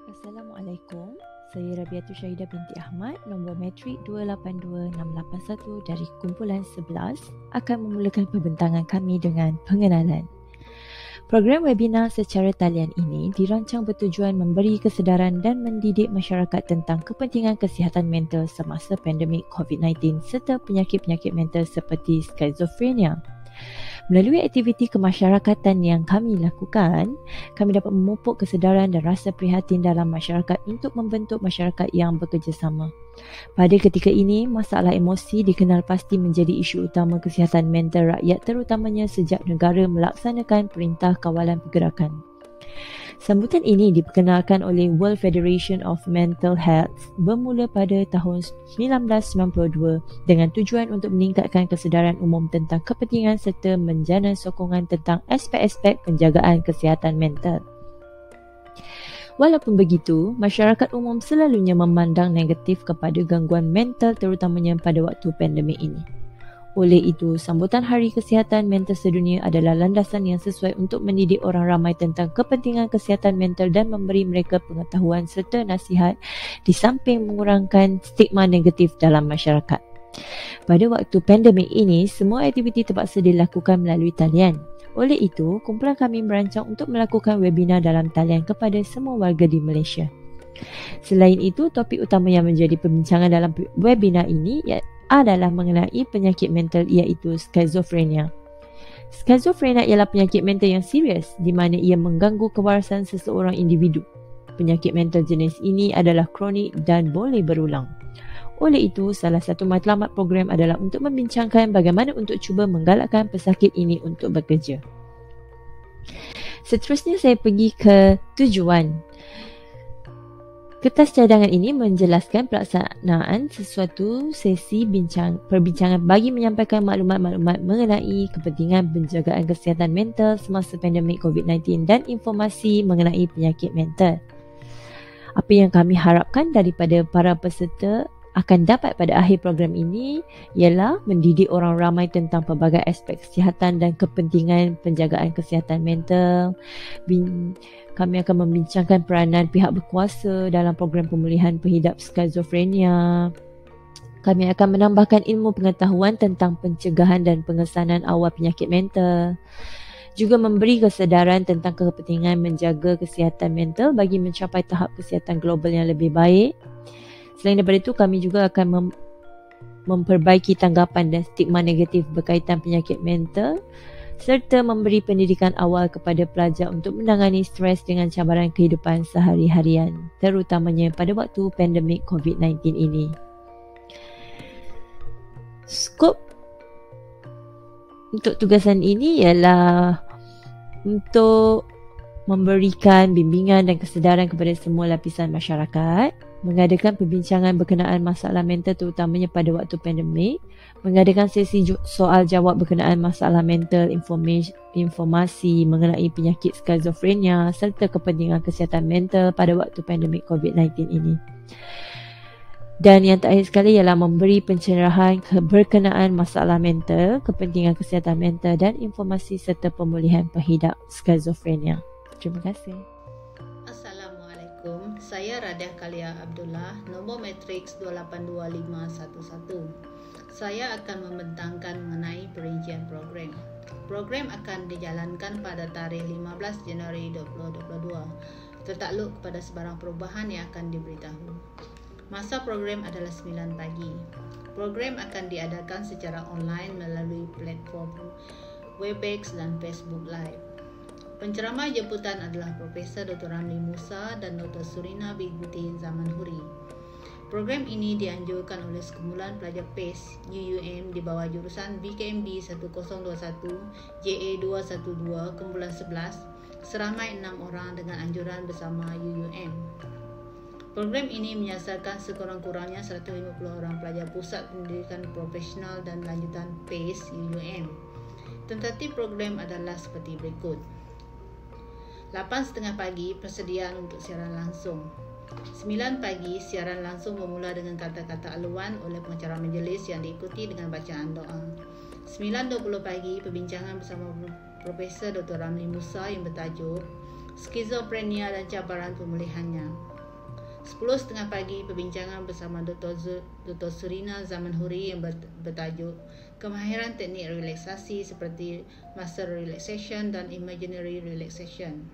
Assalamualaikum, saya Rabiatul Syahidah binti Ahmad, nombor matrik 282681 dari kumpulan 11 akan memulakan pembentangan kami dengan pengenalan. Program webinar secara talian ini dirancang bertujuan memberi kesedaran dan mendidik masyarakat tentang kepentingan kesihatan mental semasa pandemik COVID-19 serta penyakit-penyakit mental seperti skizofrenia. Melalui aktiviti kemasyarakatan yang kami lakukan, kami dapat memupuk kesedaran dan rasa prihatin dalam masyarakat untuk membentuk masyarakat yang bekerjasama. Pada ketika ini, masalah emosi dikenal pasti menjadi isu utama kesihatan mental rakyat, terutamanya sejak negara melaksanakan Perintah Kawalan Pergerakan. Sambutan ini diperkenalkan oleh World Federation of Mental Health bermula pada tahun 1992 dengan tujuan untuk meningkatkan kesedaran umum tentang kepentingan serta menjana sokongan tentang aspek-aspek penjagaan kesihatan mental. Walaupun begitu, masyarakat umum selalunya memandang negatif kepada gangguan mental terutamanya pada waktu pandemik ini. Oleh itu, sambutan Hari Kesihatan Mental Sedunia adalah landasan yang sesuai untuk mendidik orang ramai tentang kepentingan kesihatan mental dan memberi mereka pengetahuan serta nasihat di samping mengurangkan stigma negatif dalam masyarakat. Pada waktu pandemik ini, semua aktiviti terpaksa dilakukan melalui talian. Oleh itu, kumpulan kami merancang untuk melakukan webinar dalam talian kepada semua warga di Malaysia. Selain itu, topik utama yang menjadi perbincangan dalam webinar ini adalah mengenai penyakit mental iaitu skizofrenia. Skizofrenia ialah penyakit mental yang serius di mana ia mengganggu kewarasan seseorang individu. Penyakit mental jenis ini adalah kronik dan boleh berulang. Oleh itu, salah satu matlamat program adalah untuk membincangkan bagaimana untuk cuba menggalakkan pesakit ini untuk bekerja. Seterusnya saya pergi ke tujuan. Kertas cadangan ini menjelaskan pelaksanaan sesuatu sesi perbincangan bagi menyampaikan maklumat-maklumat mengenai kepentingan penjagaan kesihatan mental semasa pandemik COVID-19 dan informasi mengenai penyakit mental. Apa yang kami harapkan daripada para peserta akan dapat pada akhir program ini ialah mendidik orang ramai tentang pelbagai aspek kesihatan dan kepentingan penjagaan kesihatan mental. Kami akan membincangkan peranan pihak berkuasa dalam program pemulihan pengidap skizofrenia. Kami akan menambahkan ilmu pengetahuan tentang pencegahan dan pengesanan awal penyakit mental. Juga memberi kesedaran tentang kepentingan menjaga kesihatan mental bagi mencapai tahap kesihatan global yang lebih baik. Selain daripada itu, kami juga akan memperbaiki tanggapan dan stigma negatif berkaitan penyakit mental serta memberi pendidikan awal kepada pelajar untuk menangani stres dengan cabaran kehidupan sehari-harian, terutamanya pada waktu pandemik COVID-19 ini. Skop untuk tugasan ini ialah untuk memberikan bimbingan dan kesedaran kepada semua lapisan masyarakat, mengadakan perbincangan berkenaan masalah mental terutamanya pada waktu pandemik, mengadakan sesi soal jawab berkenaan masalah mental, informasi mengenai penyakit skizofrenia serta kepentingan kesihatan mental pada waktu pandemik COVID-19 ini. Dan yang terakhir sekali ialah memberi pencerahan berkenaan masalah mental, kepentingan kesihatan mental dan informasi serta pemulihan pengidap skizofrenia. Terima kasih. Assalamualaikum, saya Radia Kalia Abdullah, nombor matriks 282511. Saya akan membentangkan mengenai perincian program. Program akan dijalankan pada tarikh 15 Januari 2022, tertakluk kepada sebarang perubahan yang akan diberitahu. Masa program adalah 9 pagi. Program akan diadakan secara online melalui platform Webex dan Facebook Live. Penceramah jemputan adalah Profesor Dr. Ramli Musa dan Dr. Surina binti Zaman Huri. Program ini dianjurkan oleh sekumpulan pelajar PACE UUM di bawah jurusan BKMB 1021 JA 212 kumpulan 11 seramai 6 orang dengan anjuran bersama UUM. Program ini menyasarkan sekurang-kurangnya 150 orang pelajar pusat pendidikan profesional dan lanjutan PACE UUM. Tentatif program adalah seperti berikut. 8.30 pagi, persediaan untuk siaran langsung. 9 pagi, siaran langsung bermula dengan kata-kata aluan oleh pengacara majlis yang diikuti dengan bacaan doa. 9.20 pagi, perbincangan bersama Profesor Dr. Ramli Musa yang bertajuk Skizofrenia dan Cabaran Pemulihannya. 10.30 pagi, perbincangan bersama Dr. Surina Zamanhuri yang bertajuk Kemahiran Teknik Relaksasi seperti Master Relaxation dan Imaginary Relaxation.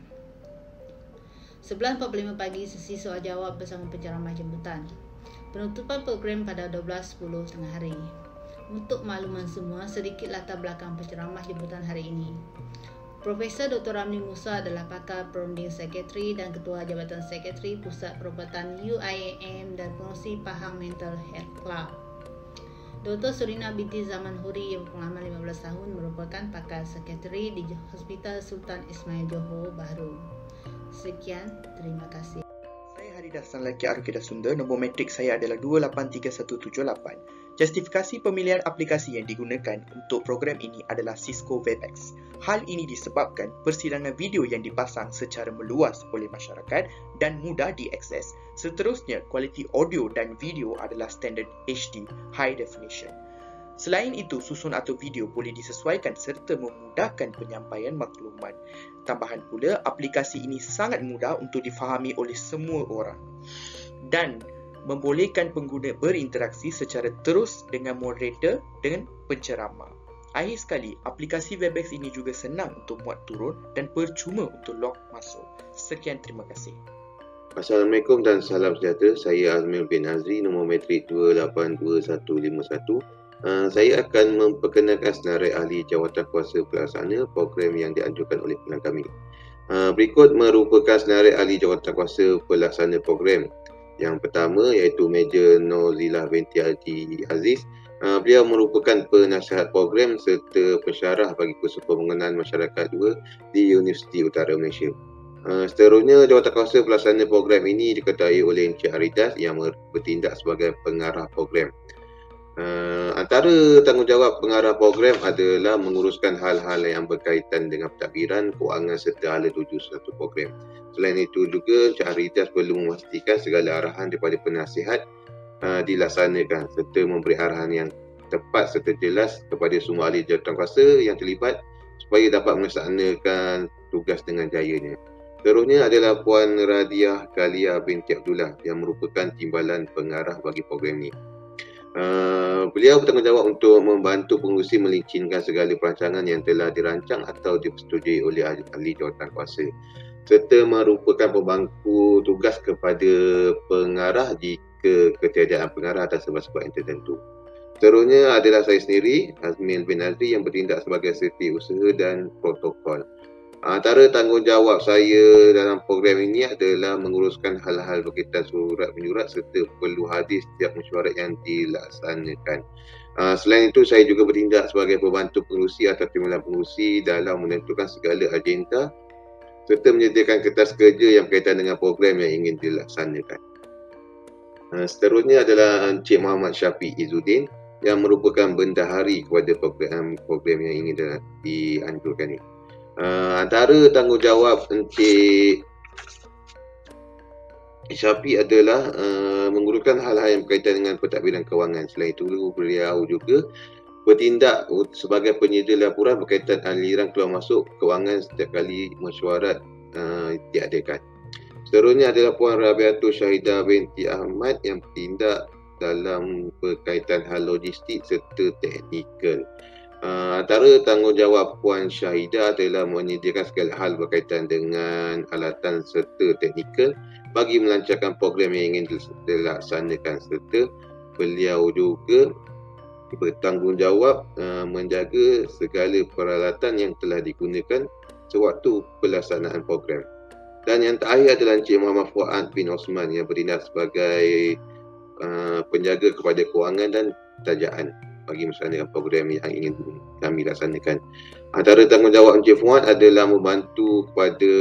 11.45 pagi, sesi soal jawab bersama penceramah jemputan. Penutupan program pada 12.10 tengah hari. Untuk makluman semua, sedikit latar belakang penceramah jemputan hari ini. Profesor Dr. Ramli Musa adalah pakar perunding sekretari dan ketua Jabatan Sekretari Pusat Perubatan UIAM dan pengurusi Pahang Mental Health Club. Dr. Surina binti Zamanhuri yang berpengalaman 15 tahun merupakan pakar sekretari di Hospital Sultan Ismail Johor Bahru. Sekian, terima kasih. Saya Haridah Sang Lelaki Arkidah Sunda, nombor matrik saya adalah 283178. Justifikasi pemilihan aplikasi yang digunakan untuk program ini adalah Cisco Webex. Hal ini disebabkan persidangan video yang dipasang secara meluas oleh masyarakat dan mudah diakses. Seterusnya, kualiti audio dan video adalah standard HD High Definition. Selain itu, susun atau video boleh disesuaikan serta memudahkan penyampaian maklumat. Tambahan pula, aplikasi ini sangat mudah untuk difahami oleh semua orang dan membolehkan pengguna berinteraksi secara terus dengan moderator dan penceramah. Akhir sekali, aplikasi Webex ini juga senang untuk muat turun dan percuma untuk log masuk. Sekian, terima kasih. Assalamualaikum dan salam sejahtera. Saya Azmil bin Azri, nombor matrik 282151. Saya akan memperkenalkan senarai ahli jawatan kuasa pelaksana program yang dianjurkan oleh pimpinan kami. Berikut merupakan senarai ahli jawatan kuasa pelaksana program. Yang pertama iaitu Major Norzilah binti Haji Aziz. Beliau merupakan penasihat program serta pensyarah bagi kursus pembangunan masyarakat 2 di Universiti Utara Malaysia. Seterusnya, jawatan kuasa pelaksana program ini diketuai oleh Encik Aridas yang bertindak sebagai pengarah program. Antara tanggungjawab pengarah program adalah menguruskan hal-hal yang berkaitan dengan pentadbiran, kewangan serta hala tuju suatu program. Selain itu juga, Encik Aridas perlu memastikan segala arahan daripada penasihat dilaksanakan serta memberi arahan yang tepat serta jelas kepada semua ahli jawatan kuasa yang terlibat supaya dapat melaksanakan tugas dengan jayanya. Seterusnya adalah Puan Radiah Kalia binti Abdullah yang merupakan timbalan pengarah bagi program ini. Beliau bertanggungjawab untuk membantu pengurusi melincinkan segala perancangan yang telah dirancang atau dipersetujui oleh ahli jawatan kuasa serta merupakan pembangku tugas kepada pengarah jika ketiadaan pengarah atas sebab-sebab yang tertentu. Seterusnya adalah saya sendiri, Azmil bin Azri, yang bertindak sebagai sekretari usaha dan protokol. Antara tanggungjawab saya dalam program ini adalah menguruskan hal-hal berkaitan surat menyurat serta perlu hadis setiap mesyuarat yang dilaksanakan. Selain itu, saya juga bertindak sebagai pembantu pengurusi atau timbalan pengurusi dalam menentukan segala agenda serta menyediakan kertas kerja yang berkaitan dengan program yang ingin dilaksanakan. Seterusnya adalah Encik Muhammad Syafiq Izzuddin yang merupakan bendahari kepada program yang ingin dianjurkan ini. Antara tanggungjawab Encik Syafiq adalah menguruskan hal-hal yang berkaitan dengan pentadbiran kewangan. Selain itu, beliau juga bertindak sebagai penyedia laporan berkaitan aliran keluar masuk kewangan setiap kali mesyuarat diadakan. Seterusnya adalah Puan Rabiatul Syahidah binti Ahmad yang bertindak dalam berkaitan hal logistik serta teknikal. Antara tanggungjawab Puan Syahidah adalah menyediakan segala hal berkaitan dengan alatan serta teknikal bagi melancarkan program yang ingin dilaksanakan serta beliau juga bertanggungjawab menjaga segala peralatan yang telah digunakan sewaktu pelaksanaan program. Dan yang terakhir adalah Encik Muhammad Fuad bin Osman yang bertindak sebagai penjaga kepada kewangan dan tajaan bagi melaksanakan program yang ingin kami laksanakan. Antara tanggungjawab Encik Fuad adalah membantu kepada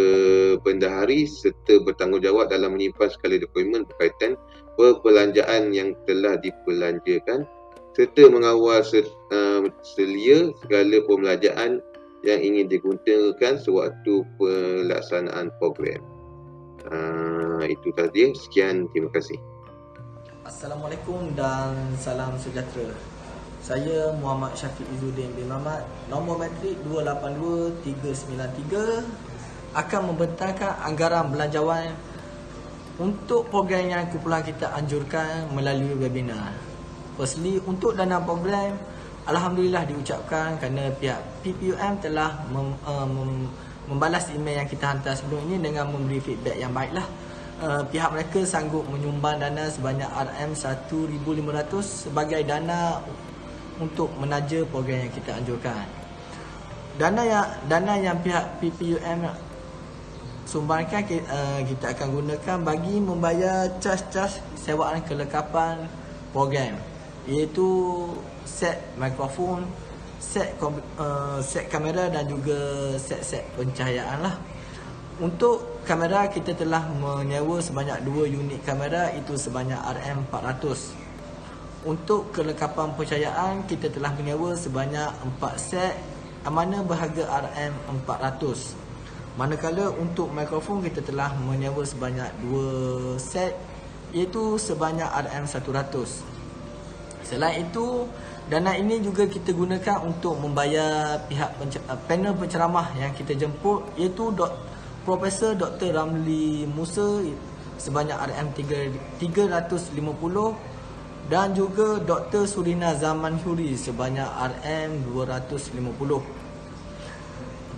bendahari serta bertanggungjawab dalam menyimpan segala dokumen berkaitan perbelanjaan yang telah dibelanjakan serta mengawal selia segala pembelanjaan yang ingin digunakan sewaktu pelaksanaan program. Itu tadi. Sekian, terima kasih. Assalamualaikum dan salam sejahtera. Saya Muhammad Syafiq Izzuddin bin Mamat, nombor matrik 282393, akan membentangkan anggaran belanjawan untuk program yang kumpulan kita anjurkan melalui webinar. Firstly, untuk dana program, alhamdulillah diucapkan kerana pihak PPUM telah membalas email yang kita hantar sebelum ini dengan memberi feedback yang baiklah. Pihak mereka sanggup menyumbang dana sebanyak RM1,500 sebagai dana untuk menaja program yang kita anjurkan. Dana yang pihak PPUM sumbangkan kita akan gunakan bagi membayar cas-cas sewaan kelengkapan program, iaitu set mikrofon, set kamera dan juga set pencahayaan lah. Untuk kamera, kita telah menyewa sebanyak 2 unit kamera, itu sebanyak RM400. Untuk kelengkapan pencahayaan, kita telah menyewa sebanyak 4 set, mana berharga RM400. Manakala untuk mikrofon, kita telah menyewa sebanyak 2 set, iaitu sebanyak RM100. Selain itu, dana ini juga kita gunakan untuk membayar pihak panel penceramah yang kita jemput, iaitu Profesor Dr. Ramli Musa sebanyak RM350 dan juga Dr. Surina Zaman Huri sebanyak RM250.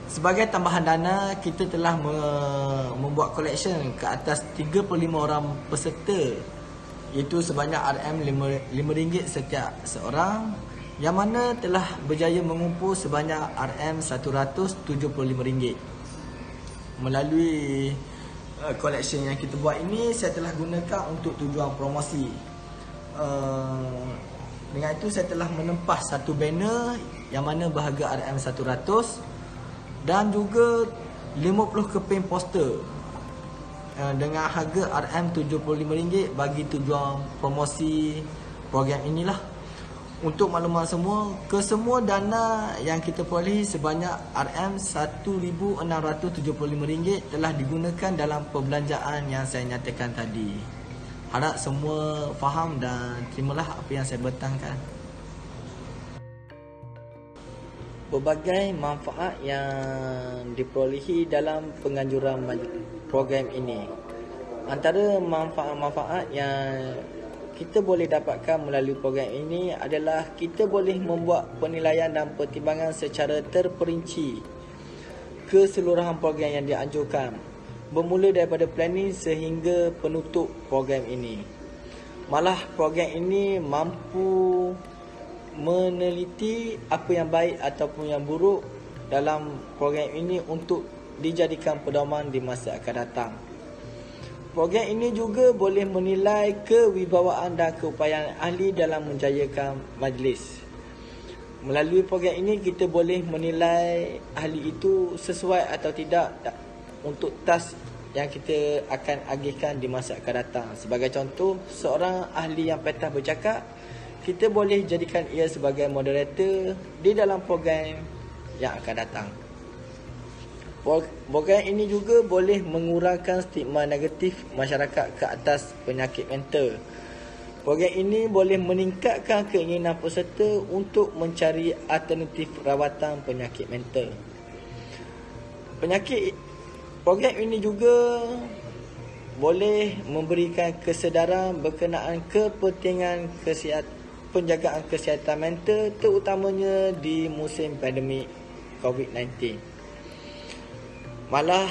Sebagai tambahan dana, kita telah membuat collection ke atas 35 orang peserta, iaitu sebanyak RM5 setiap seorang, yang mana telah berjaya mengumpul sebanyak RM175. Melalui collection yang kita buat ini, saya telah gunakan untuk tujuan promosi. Dengan itu, saya telah menempah satu banner yang mana berharga RM100 dan juga 50 keping poster dengan harga RM75 bagi tujuan promosi program inilah. Untuk maklumat semua, kesemua dana yang kita perolehi sebanyak RM1,675 telah digunakan dalam perbelanjaan yang saya nyatakan tadi. Harap semua faham dan terimalah apa yang saya bentangkan. Berbagai manfaat yang diperolehi dalam penganjuran program ini. Antara manfaat-manfaat yang kita boleh dapatkan melalui program ini adalah kita boleh membuat penilaian dan pertimbangan secara terperinci keseluruhan program yang dianjurkan, bermula daripada planning sehingga penutup program ini. Malah program ini mampu meneliti apa yang baik ataupun yang buruk dalam program ini untuk dijadikan pedoman di masa akan datang. Program ini juga boleh menilai kewibawaan dan keupayaan ahli dalam menjayakan majlis. Melalui program ini, kita boleh menilai ahli itu sesuai atau tidak untuk task yang kita akan agihkan di masa akan datang. Sebagai contoh, seorang ahli yang patah bercakap, kita boleh jadikan ia sebagai moderator di dalam program yang akan datang. Program ini juga boleh mengurangkan stigma negatif masyarakat ke atas penyakit mental. Program ini boleh meningkatkan keinginan peserta untuk mencari alternatif rawatan penyakit mental. Program ini juga boleh memberikan kesedaran berkenaan kepentingan penjagaan kesihatan mental, terutamanya di musim pandemik COVID-19. Malah,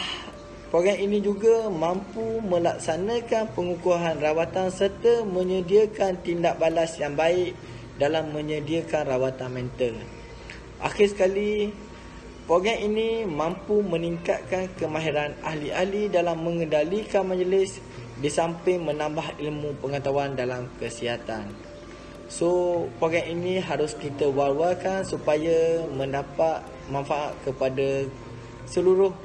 program ini juga mampu melaksanakan pengukuhan rawatan serta menyediakan tindak balas yang baik dalam menyediakan rawatan mental. Akhir sekali, program ini mampu meningkatkan kemahiran ahli-ahli dalam mengendalikan majlis di samping menambah ilmu pengetahuan dalam kesihatan. So, program ini harus kita war-warkan supaya mendapat manfaat kepada seluruh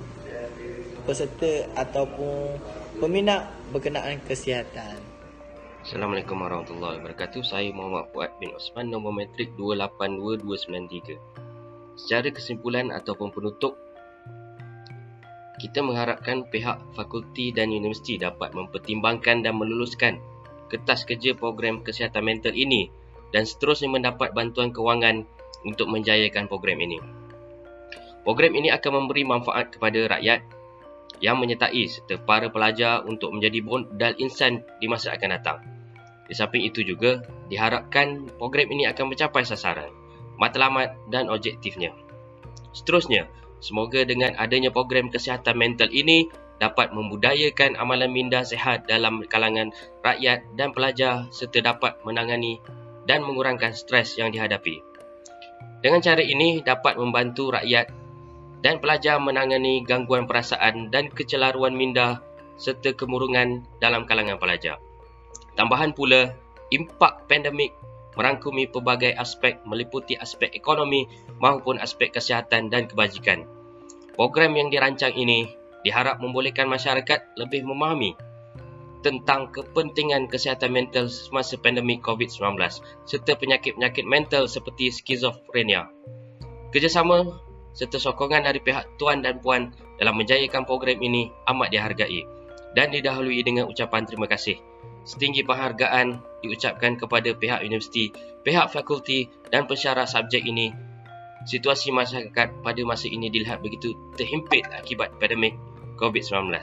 peserta ataupun peminat berkenaan kesihatan. Assalamualaikum warahmatullahi wabarakatuh. Saya Muhammad Fuad bin Osman, nombor matrik 282293. Secara kesimpulan ataupun penutup, kita mengharapkan pihak fakulti dan universiti dapat mempertimbangkan dan meluluskan kertas kerja program kesihatan mental ini dan seterusnya mendapat bantuan kewangan untuk menjayakan program ini. Program ini akan memberi manfaat kepada rakyat yang menyertai serta para pelajar untuk menjadi modal insan di masa akan datang. Di samping itu juga, diharapkan program ini akan mencapai sasaran, matlamat dan objektifnya. Seterusnya, semoga dengan adanya program kesihatan mental ini dapat membudayakan amalan minda sihat dalam kalangan rakyat dan pelajar serta dapat menangani dan mengurangkan stres yang dihadapi. Dengan cara ini dapat membantu rakyat dan pelajar menangani gangguan perasaan dan kecelaruan minda serta kemurungan dalam kalangan pelajar. Tambahan pula, impak pandemik merangkumi pelbagai aspek meliputi aspek ekonomi maupun aspek kesihatan dan kebajikan. Program yang dirancang ini diharap membolehkan masyarakat lebih memahami tentang kepentingan kesihatan mental semasa pandemik COVID-19 serta penyakit-penyakit mental seperti skizofrenia. Kerjasama serta sokongan dari pihak tuan dan puan dalam menjayakan program ini amat dihargai dan didahului dengan ucapan terima kasih. Setinggi penghargaan diucapkan kepada pihak universiti, pihak fakulti dan pensyarah subjek ini. Situasi masyarakat pada masa ini dilihat begitu terhimpit akibat pandemik COVID-19.